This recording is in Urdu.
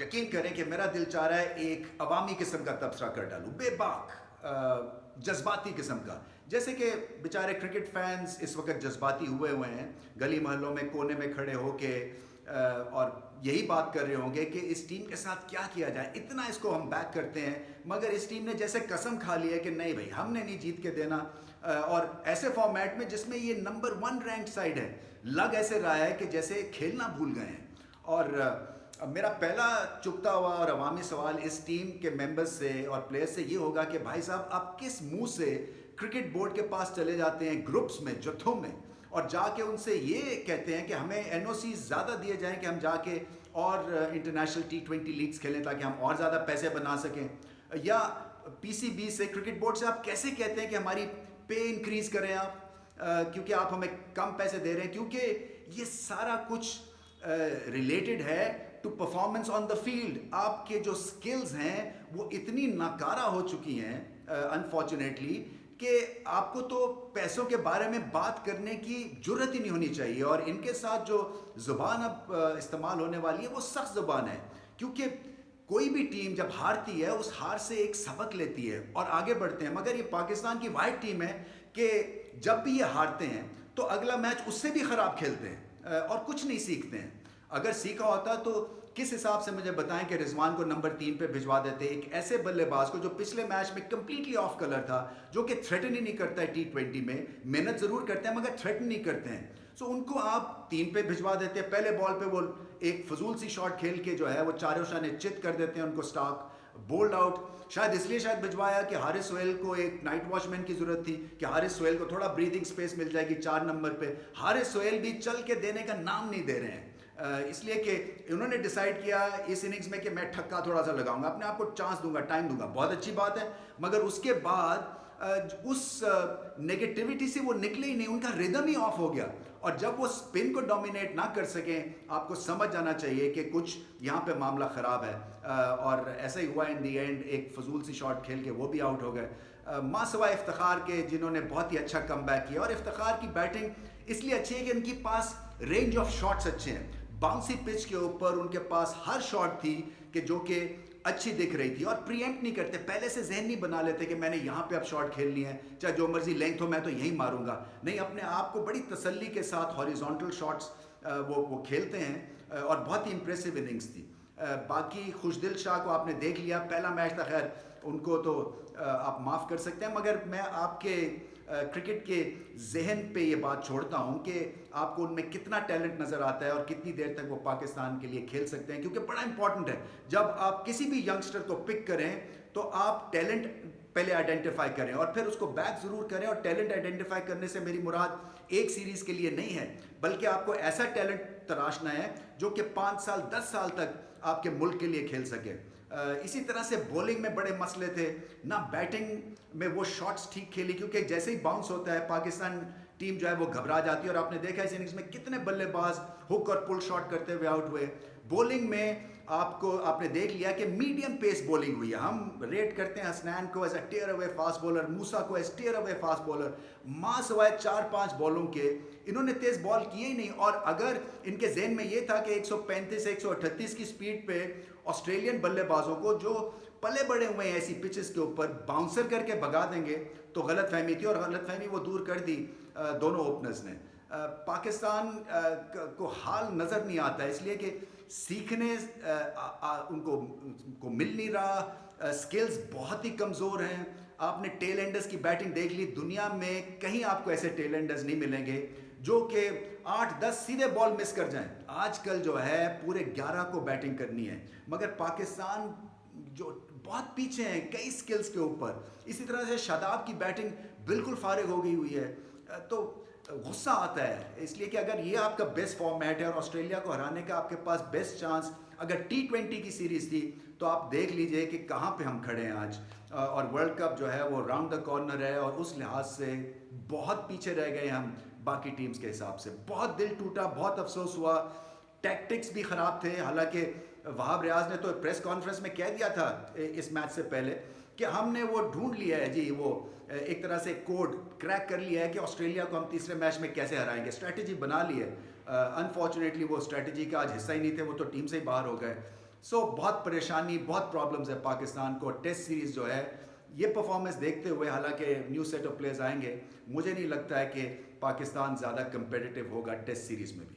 یقین کریں کہ میرا دل چاہ رہا ہے ایک عوامی قسم کا تبصرہ کر ڈالوں، بے باک جذباتی قسم کا. جیسے کہ بیچارے کرکٹ فینس اس وقت جذباتی ہوئے ہیں، گلی محلوں میں کونے میں کھڑے ہو کے اور یہی بات کر رہے ہوں گے کہ اس ٹیم کے ساتھ کیا کیا جائے، اتنا اس کو ہم بیک کرتے ہیں، مگر اس ٹیم نے جیسے قسم کھا لی ہے کہ نہیں بھائی ہم نے نہیں جیت کے دینا. اور ایسے فارمیٹ میں جس میں یہ نمبر 1 رینک سائڈ ہے، لگ ایسے رہا ہے کہ جیسے کھیلنا بھول گئے ہیں. اور میرا پہلا چکتا ہوا اور عوامی سوال اس ٹیم کے ممبرز سے اور پلیئرز سے یہ ہوگا کہ بھائی صاحب آپ کس منہ سے کرکٹ بورڈ کے پاس چلے جاتے ہیں گروپس میں، جتھوں میں، اور جا کے ان سے یہ کہتے ہیں کہ ہمیں این او سی زیادہ دیے جائیں کہ ہم جا کے اور انٹرنیشنل T20 لیگز کھیلیں تاکہ ہم اور زیادہ پیسے بنا سکیں. یا پی سی بی سے، کرکٹ بورڈ سے آپ کیسے کہتے ہیں کہ ہماری پے انکریز کریں آپ کیونکہ آپ ہمیں کم پیسے دے رہے ہیں، کیونکہ یہ سارا کچھ ریلیٹڈ ہے to performance on the field. آپ کے جو سکلز ہیں وہ اتنی ناکارہ ہو چکی ہیں انفارچونیٹلی کہ آپ کو تو پیسوں کے بارے میں بات کرنے کی جرت ہی نہیں ہونی چاہیے. اور ان کے ساتھ جو زبان اب استعمال ہونے والی ہے وہ سخت زبان ہے، کیونکہ کوئی بھی ٹیم جب ہارتی ہے اس ہار سے ایک سبق لیتی ہے اور آگے بڑھتے ہیں. مگر یہ پاکستان کی واحد ٹیم ہے کہ جب بھی یہ ہارتے ہیں تو اگلا میچ اس سے بھی خراب کھیلتے ہیں اور کچھ نہیں سیکھتے ہیں. اگر سیکھا ہوتا تو کس حساب سے مجھے بتائیں کہ رضوان کو نمبر 3 پہ بھجوا دیتے، ایک ایسے بلے باز کو جو پچھلے میچ میں کمپلیٹلی آف کلر تھا، جو کہ تھریٹن ہی نہیں کرتا ہے T20 میں، محنت ضرور کرتے ہیں مگر تھریٹن نہیں کرتے ہیں. سو ان کو آپ 3 پہ بھجوا دیتے ہیں. پہلے بال پہ وہ ایک فضول سی شاٹ کھیل کے جو ہے وہ چاروں شانے چت کر دیتے ہیں ان کو، سٹاک بولڈ آؤٹ. شاید اس لیے بھجوایا کہ حارث سہیل کو ایک نائٹ واچ مین کی ضرورت تھی کہ حارث سہیل کو تھوڑا بریدنگ سپیس مل جائے گی 4 نمبر پہ. حارث سہیل بھی چل کے دینے کا نام نہیں دے رہے ہیں، اس لیے کہ انہوں نے ڈیسائیڈ کیا اس اننگز میں کہ میں ٹھکا تھوڑا سا لگاؤں گا، اپنے آپ کو چانس دوں گا، ٹائم دوں گا. بہت اچھی بات ہے، مگر اس کے بعد اس نیگیٹیوٹی سے وہ نکلے ہی نہیں، ان کا ردم ہی آف ہو گیا. اور جب وہ سپن کو ڈومینیٹ نہ کر سکیں آپ کو سمجھ جانا چاہیے کہ کچھ یہاں پہ معاملہ خراب ہے. اور ایسا ہی ہوا ان دی اینڈ، ایک فضول سی شاٹ کھیل کے وہ بھی آؤٹ ہو گئے. ماں سوائے افتخار کے جنہوں نے بہت ہی اچھا کم بیک کیا. اور افتخار کی بیٹنگ اس لیے اچھی ہے کہ ان کے پاس رینج آف شاٹس اچھے ہیں. باؤنسی پچ کے اوپر ان کے پاس ہر شاٹ تھی کہ جو کہ اچھی دکھ رہی تھی، اور پری ایمپٹ نہیں کرتے، پہلے سے ذہن نہیں بنا لیتے کہ میں نے یہاں پہ اب شاٹ کھیلنی ہے، چاہے جو مرضی لینتھ ہو میں تو یہیں ماروں گا. نہیں، اپنے آپ کو بڑی تسلی کے ساتھ ہاریزونٹل شاٹس وہ کھیلتے ہیں اور بہت ہی امپریسو اننگز تھی. باقی خوشدل شاہ کو آپ نے دیکھ لیا، پہلا میچ تھا، خیر ان کو تو آپ معاف کر سکتے ہیں، مگر میں آپ کے کرکٹ کے ذہن پہ یہ بات چھوڑتا ہوں کہ آپ کو ان میں کتنا ٹیلنٹ نظر آتا ہے اور کتنی دیر تک وہ پاکستان کے لیے کھیل سکتے ہیں. کیونکہ بڑا امپورٹنٹ ہے جب آپ کسی بھی ینگسٹر کو پک کریں تو آپ ٹیلنٹ پہلے آئیڈینٹیفائی کریں اور پھر اس کو بیک ضرور کریں. اور ٹیلنٹ آئیڈینٹیفائی کرنے سے میری مراد ایک سیریز کے لیے نہیں ہے، بلکہ آپ کو ایسا ٹیلنٹ تراشنا ہے جو کہ 5 سال 10 سال تک آپ کے ملک کے لیے کھیل سکے. اسی طرح سے بولنگ میں بڑے مسئلے تھے، نہ بیٹنگ میں وہ شاٹس ٹھیک کھیلی، کیونکہ جیسے ہی باؤنس ہوتا ہے پاکستان ٹیم جو ہے وہ گھبرا جاتی ہے. اور آپ نے دیکھا اس اننگز میں کتنے بلے باز ہک اور پل شاٹ کرتے ہوئے آؤٹ ہوئے. بولنگ میں آپ نے دیکھ لیا کہ میڈیم پیس بولنگ ہوئی ہے. ہم ریٹ کرتے ہیں حسنین کو as a tearaway fast bowler, Musa کو as tearaway fast bowler. ماں سوائے 4-5 بالوں کے انہوں نے تیز بال کیے ہی نہیں. اور اگر ان کے ذہن میں یہ تھا کہ 135 سے 138 کی سپیڈ پہ آسٹریلین بلے بازوں کو جو پلے بڑے ہوئے ہیں ایسی پچز کے اوپر باؤنسر کر کے بھگا دیں گے تو غلط فہمی تھی، اور غلط فہمی وہ دور کر دی دونوں اوپنرز نے. پاکستان کو حال نظر نہیں آتا ہے، اس لیے کہ سیکھنے ان کو مل نہیں رہا، سکلز بہت ہی کمزور ہیں. آپ نے ٹیل اینڈرز کی بیٹنگ دیکھ لی، دنیا میں کہیں آپ کو ایسے ٹیل اینڈرز نہیں ملیں گے جو کہ 8-10 سیدھے بال مس کر جائیں. آج کل جو ہے پورے 11 کو بیٹنگ کرنی ہے، مگر پاکستان جو بہت پیچھے ہیں کئی سکلز کے اوپر. اسی طرح سے شاداب کی بیٹنگ بالکل فارغ ہو گئی ہوئی ہے. تو غصہ آتا ہے، اس لیے کہ اگر یہ آپ کا بیسٹ فارمیٹ ہے اور آسٹریلیا کو ہرانے کا آپ کے پاس بیسٹ چانس اگر T20 کی سیریز تھی تو آپ دیکھ لیجئے کہ کہاں پہ ہم کھڑے ہیں آج. اور ورلڈ کپ جو ہے وہ راؤنڈ دا کارنر ہے، اور اس لحاظ سے بہت پیچھے رہ گئے ہم باقی ٹیمز کے حساب سے. بہت دل ٹوٹا، بہت افسوس ہوا. ٹیکٹکس بھی خراب تھے، حالانکہ وہاب ریاض نے تو پریس کانفرنس میں کہہ دیا تھا اس میچ سے پہلے کہ ہم نے وہ ڈھونڈ لیا ہے جی، وہ ایک طرح سے کوڈ کریک کر لیا ہے کہ آسٹریلیا کو ہم تیسرے میچ میں کیسے ہرائیں گے. اسٹریٹجی بنا لی ہے. انفارچونیٹلی وہ اسٹریٹجی کا آج حصہ ہی نہیں تھے، وہ تو ٹیم سے ہی باہر ہو گئے. سو بہت پریشانی بہت پرابلمز ہے پاکستان کو ٹیسٹ سیریز جو ہے یہ پرفارمنس دیکھتے ہوئے. حالانکہ نیو سیٹ آف پلیئرز آئیں گے, مجھے نہیں لگتا ہے کہ پاکستان زیادہ کمپیٹیٹیو ہوگا ٹیسٹ سیریز میں بھی.